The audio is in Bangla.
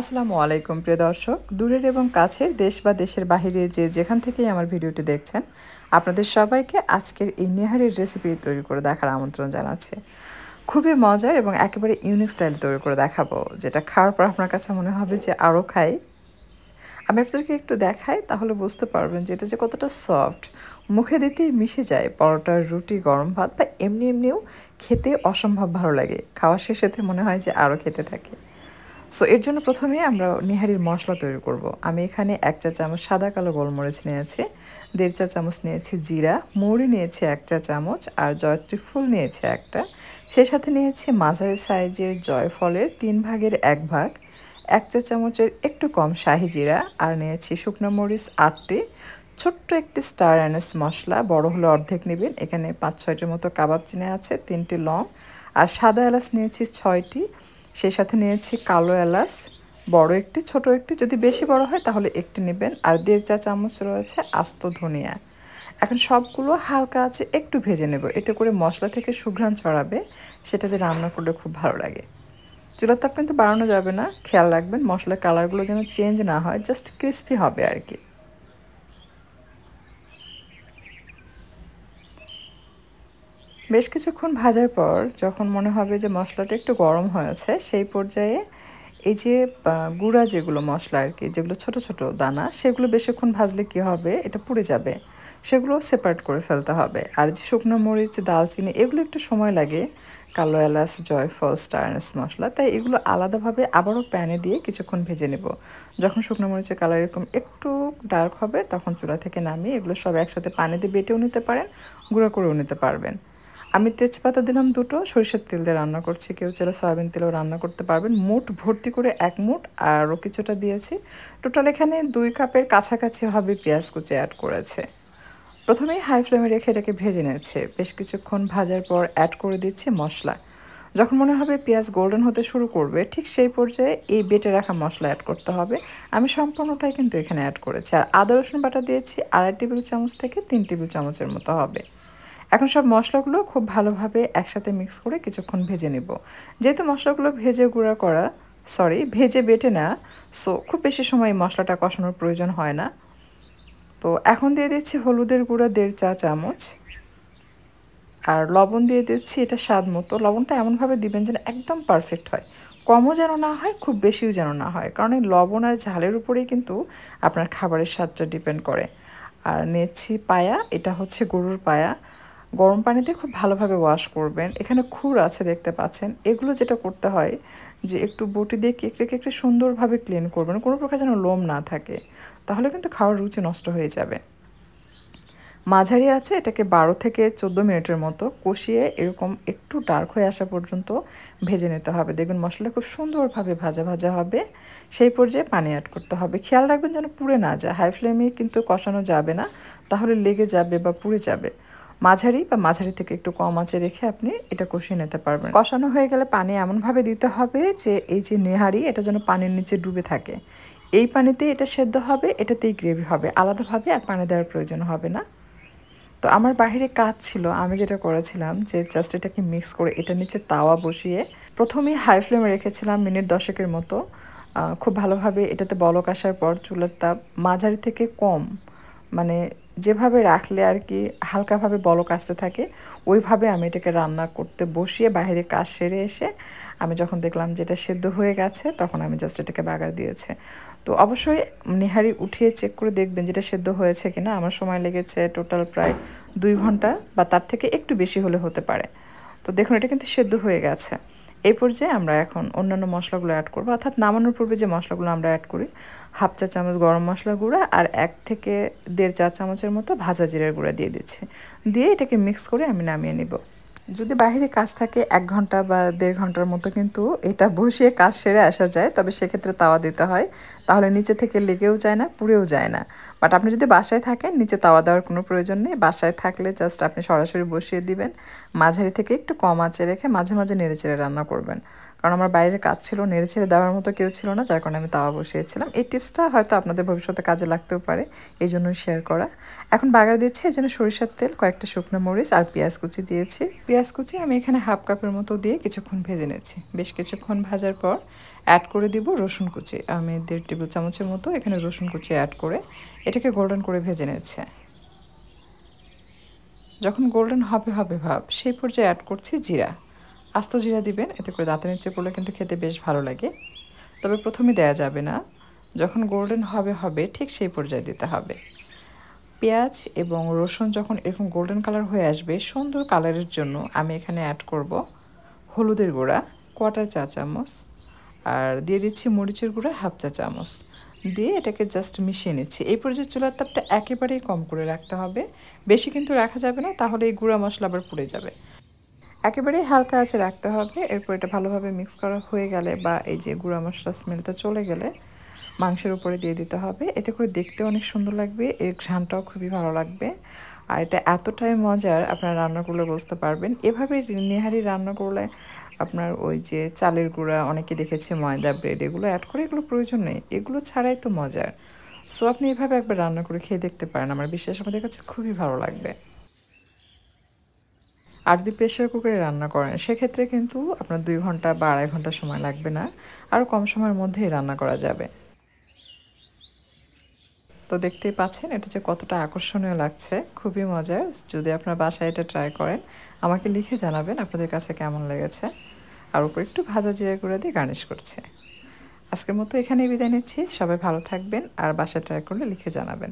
আসসালামু আলাইকুম প্রিয় দর্শক, দূরের এবং কাছের দেশ বা দেশের বাহিরে যে যেখান থেকেই আমার ভিডিওটি দেখছেন, আপনাদের সবাইকে আজকের এই নেহারির রেসিপি তৈরি করে দেখার আমন্ত্রণ জানাচ্ছি। খুবই মজার এবং একেবারে ইউনিক স্টাইলে তৈরি করে দেখাবো, যেটা খাওয়ার পর আপনার কাছে মনে হবে যে আরও খাই। আমি আপনাদেরকে একটু দেখাই, তাহলে বুঝতে পারবেন যে এটা যে কতটা সফট, মুখে দিতেই মিশে যায়। পরোটা, রুটি, গরম ভাত বা এমনি এমনিও খেতে অসম্ভব ভালো লাগে। খাওয়া শেষেতে মনে হয় যে আরও খেতে থাকি। সো এর জন্য প্রথমে আমরা নেহারির মশলা তৈরি করব। আমি এখানে 1 চা চামচ সাদা কালো গোলমরিচ নিয়েছি, 1.5 চা চামচ নিয়েছি জিরা, মৌরি নিয়েছি 1 চা চামচ, আর জয়ত্রী ফুল নিয়েছি একটা। সেই সাথে নিয়েছি মাঝারি সাইজের জয়ফলের 3 ভাগের 1 ভাগ, 1 চা চামচের একটু কম শাহি জিরা, আর নিয়েছি শুকনো মরিচ 8টি, ছোট্ট একটি স্টার অ্যানিস মশলা, বড় হলে অর্ধেক নেবেন। এখানে 5-6টির মতো কাবাব চিনি আছে, 3টি লং, আর সাদা এলাচ নিয়েছি 6টি। সেই সাথে নিয়েছি কালো এলাচ, বড় একটি, ছোট একটি, যদি বেশি বড় হয় তাহলে একটি নেবেন, আর 1.5 চা চামচ রয়েছে আস্ত ধনিয়া। এখন সবগুলো হালকা আছে একটু ভেজে নেব, এতে করে মশলা থেকে সুঘ্রাণ ছড়াবে, সেটাতে রান্না করলে খুব ভালো লাগে। চুলার তাপ কিন্তু বাড়ানো যাবে না, খেয়াল রাখবেন মশলার কালারগুলো যেন চেঞ্জ না হয়, জাস্ট ক্রিস্পি হবে আর কি। বেশ কিছুক্ষণ ভাজার পর যখন মনে হবে যে মশলাটা একটু গরম হয়েছে, সেই পর্যায়ে এই যে গুঁড়া যেগুলো মশলা আর কি, যেগুলো ছোট ছোট দানা, সেগুলো বেশিক্ষণ ভাজলে কী হবে, এটা পুড়ে যাবে, সেগুলো সেপারেট করে ফেলতে হবে। আর যে শুকনো মরিচ, দালচিনি, এগুলো একটু সময় লাগে, কালো এলাচ, জয়ফল, স্টার অ্যানিস মশলা, তাই এগুলো আলাদাভাবে আবারও প্যানে দিয়ে কিছুক্ষণ ভেজে নেব। যখন শুকনো মরিচের কালার এরকম একটু ডার্ক হবে, তখন চুলা থেকে নামিয়ে এগুলো সব একসাথে পানি দিয়ে বেটেও নিতে পারেন, গুঁড়ো করেও নিতে পারবেন। আমি তেজপাতা দিলাম 2টো, সরিষার তেল দিয়ে রান্না করছি, কেউ চাইলে সয়াবিন তেলেও রান্না করতে পারবেন। মুঠ ভর্তি করে 1 মুঠ আরও কিছুটা দিয়েছি। টোটাল এখানে 2 কাপের কাছাকাছি হবে পেঁয়াজ কুচি অ্যাড করেছে। প্রথমেই হাই ফ্লেমে রেখে এটাকে ভেজে নিয়েছে। বেশ কিছুক্ষণ ভাজার পর অ্যাড করে দিচ্ছি মশলা। যখন মনে হবে পেঁয়াজ গোল্ডেন হতে শুরু করবে, ঠিক সেই পর্যায়ে এই বেটে রাখা মশলা অ্যাড করতে হবে। আমি সম্পূর্ণটাই কিন্তু এখানে অ্যাড করেছি। আর আদা রসুন বাটা দিয়েছি 2.5 টেবিল চামচ থেকে 3 টেবিল চামচের মতো হবে। এখন সব মশলাগুলো খুব ভালোভাবে একসাথে মিক্স করে কিছুক্ষণ ভেজে নেব। যেহেতু মশলাগুলো ভেজে গুঁড়া করা, ভেজে বেটে না, সো খুব বেশি সময় মশলাটা কষানোর প্রয়োজন হয় না। তো এখন দিয়ে দিচ্ছি হলুদের গুঁড়া 1.5 চা চামচ, আর লবণ দিয়ে দিচ্ছি এটা স্বাদ মতো। লবণটা এমনভাবে দিবেন যেন একদম পারফেক্ট হয়, কমও যেন না হয়, খুব বেশিও যেন না হয়, কারণ এই লবণ আর ঝালের উপরেই কিন্তু আপনার খাবারের স্বাদটা ডিপেন্ড করে। আর নিচ্ছি পায়া, এটা হচ্ছে গরুর পায়া। গরম পানিতে খুব ভালোভাবে ওয়াশ করবেন। এখানে খুর আছে দেখতে পাচ্ছেন, এগুলো যেটা করতে হয় যে একটু বটি দিয়ে কেকড়ে কেকড়ে সুন্দরভাবে ক্লিন করবেন, কোনো প্রকার যেন লোম না থাকে, তাহলে কিন্তু খাওয়ার রুচি নষ্ট হয়ে যাবে। মাঝারি আছে এটাকে 12 থেকে 14 মিনিটের মতো কষিয়ে এরকম একটু ডার্ক হয়ে আসা পর্যন্ত ভেজে নিতে হবে। দেখবেন মশলা খুব সুন্দরভাবে ভাজা ভাজা হবে, সেই পর্যায়ে পানি অ্যাড করতে হবে। খেয়াল রাখবেন যেন পুড়ে না যায়, হাই ফ্লেমে কিন্তু কষানো যাবে না, তাহলে লেগে যাবে বা পুড়ে যাবে। মাঝারি থেকে একটু কম আঁচে রেখে আপনি এটা কষিয়ে নিতে পারবেন। কষানো হয়ে গেলে পানি এমনভাবে দিতে হবে যে এই যে নেহারি, এটা যেন পানির নিচে ডুবে থাকে। এই পানিতে এটা সেদ্ধ হবে, এটাতেই গ্রেভি হবে, আলাদাভাবে আর পানি দেওয়ার প্রয়োজন হবে না। তো আমার বাহিরে কাজ ছিল, আমি যেটা করেছিলাম যে জাস্ট এটাকে মিক্স করে এটা নিচে তাওয়া বসিয়ে প্রথমেই হাই ফ্লেমে রেখেছিলাম মিনিট 10-এর মতো। খুব ভালোভাবে এটাতে বলক আসার পর চুলার তাপ মাঝারি থেকে কম, মানে যেভাবে রাখলে আর কি হালকাভাবে বলক আসতে থাকে, ওইভাবে আমি এটাকে রান্না করতে বসিয়ে বাইরে কাজ সেরে এসে আমি যখন দেখলাম যে এটা সেদ্ধ হয়ে গেছে, তখন আমি জাস্ট এটাকে বাগার দিয়েছি। তো অবশ্যই নেহারি উঠিয়ে চেক করে দেখবেন যেটা সেদ্ধ হয়েছে কিনা। আমার সময় লেগেছে টোটাল প্রায় 2 ঘন্টা বা তার থেকে একটু বেশি হলে হতে পারে। তো দেখুন এটা কিন্তু সেদ্ধ হয়ে গেছে। এই পর্যায়ে আমরা এখন অন্যান্য মশলাগুলো অ্যাড করবো, অর্থাৎ নামানোর পূর্বে যে মশলাগুলো আমরা অ্যাড করি, 1/2 চা চামচ গরম মশলা গুঁড়া আর 1 থেকে 1.5 চা চামচের মতো ভাজা জিরার গুঁড়া দিয়ে দিচ্ছি। দিয়ে এটাকে মিক্স করে আমি নামিয়ে নিব। যদি বাইরে কাজ থাকে 1 ঘন্টা বা 1.5 ঘন্টার মতো কিন্তু এটা বসিয়ে কাজ সেরে আসা যায়, তবে সেক্ষেত্রে তাওয়া দিতে হয়, তাহলে নিচে থেকে লেগেও যায় না, পুড়েও যায় না। বাট আপনি যদি বাসায় থাকেন, নিচে তাওয়া দেওয়ার কোনো প্রয়োজন নেই। বাসায় থাকলে জাস্ট আপনি সরাসরি বসিয়ে দিবেন, মাঝারি থেকে একটু কম আঁচে রেখে মাঝে মাঝে নেড়েচেড়ে রান্না করবেন। কারণ আমার বাইরের কাজ ছিল, নেড়ে ছেড়ে দেওয়ার মতো কেউ ছিল না, যার কারণে আমি তাওয়া বসিয়েছিলাম। এই টিপসটা হয়তো আপনাদের ভবিষ্যতে কাজে লাগতেও পারে, এই জন্যই শেয়ার করা। এখন বাগার দিচ্ছি, এই জন্য সরিষার তেল, কয়েকটা শুকনো মরিচ আর পেঁয়াজ কুচি দিয়েছি। পেঁয়াজ কুচি আমি এখানে হাফ কাপের মতো দিয়ে কিছুক্ষণ ভেজে নিচ্ছি। বেশ কিছুক্ষণ ভাজার পর অ্যাড করে দিব রসুন কুচি। আমি 1.5 টেবিল চামচের মতো এখানে রসুন কুচি অ্যাড করে এটাকে গোল্ডেন করে ভেজে নিচ্ছে। যখন গোল্ডেন হবে হবে ভাব, সেই পর্যায়ে অ্যাড করছি জিরা। আস্ত জিরা দিবেন, এতে করে দাঁতের নিচে পড়লে কিন্তু খেতে বেশ ভালো লাগে। তবে প্রথমে দেয়া যাবে না, যখন গোল্ডেন হবে হবে ঠিক সেই পর্যায়ে দিতে হবে। পেঁয়াজ এবং রসুন যখন এরকম গোল্ডেন কালার হয়ে আসবে, সুন্দর কালারের জন্য আমি এখানে অ্যাড করব হলুদের গুঁড়া 1/4 চা চামচ, আর দিয়ে দিচ্ছি মরিচের গুঁড়া 1/2 চা চামচ। দিয়ে এটাকে জাস্ট মিশিয়ে নিচ্ছি। এই পর্যায়ে চুলার তাপটা একেবারেই কম করে রাখতে হবে, বেশি কিন্তু রাখা যাবে না, তাহলে এই গুঁড়া মশলা আবার পুড়ে যাবে। একেবারেই হালকা আঁচে রাখতে হবে। এরপর এটা ভালোভাবে মিক্স করা হয়ে গেলে বা এই যে গুঁড়া মশলার স্মেলটা চলে গেলে মাংসের উপরে দিয়ে দিতে হবে। এতে করে দেখতে অনেক সুন্দর লাগবে, এর ঘ্রাণটাও খুবই ভালো লাগবে। আর এটা এতটাই মজার, আপনারা রান্না করলে বুঝতে পারবেন। এভাবে নেহারি রান্না করলে আপনার ওই যে চালের গুঁড়া, অনেকে দেখেছে ময়দা, ব্রেড, এগুলো অ্যাড করে, এগুলো প্রয়োজন নেই, এগুলো ছাড়াই তো মজার। সো আপনি এভাবে একবার রান্না করে খেয়ে দেখতে পারেন, আমার বিশ্বাস আমাদের কাছে খুবই ভালো লাগবে। আর যদি প্রেশার কুকারে রান্না করেন, সেক্ষেত্রে কিন্তু আপনার 2 ঘন্টা বা 2.5 ঘন্টা সময় লাগবে না, আরও কম সময়ের মধ্যেই রান্না করা যাবে। তো দেখতেই পাচ্ছেন এটা যে কতটা আকর্ষণীয় লাগছে, খুবই মজার। যদি আপনার বাসায় এটা ট্রাই করেন, আমাকে লিখে জানাবেন আপনাদের কাছে কেমন লেগেছে। আর উপর একটু ভাজা জিরা গুঁড়া দিয়ে গার্নিশ করছে। আজকের মতো এখানেই বিদায় নিচ্ছি। সবাই ভালো থাকবেন, আর বাসায় ট্রাই করলে লিখে জানাবেন।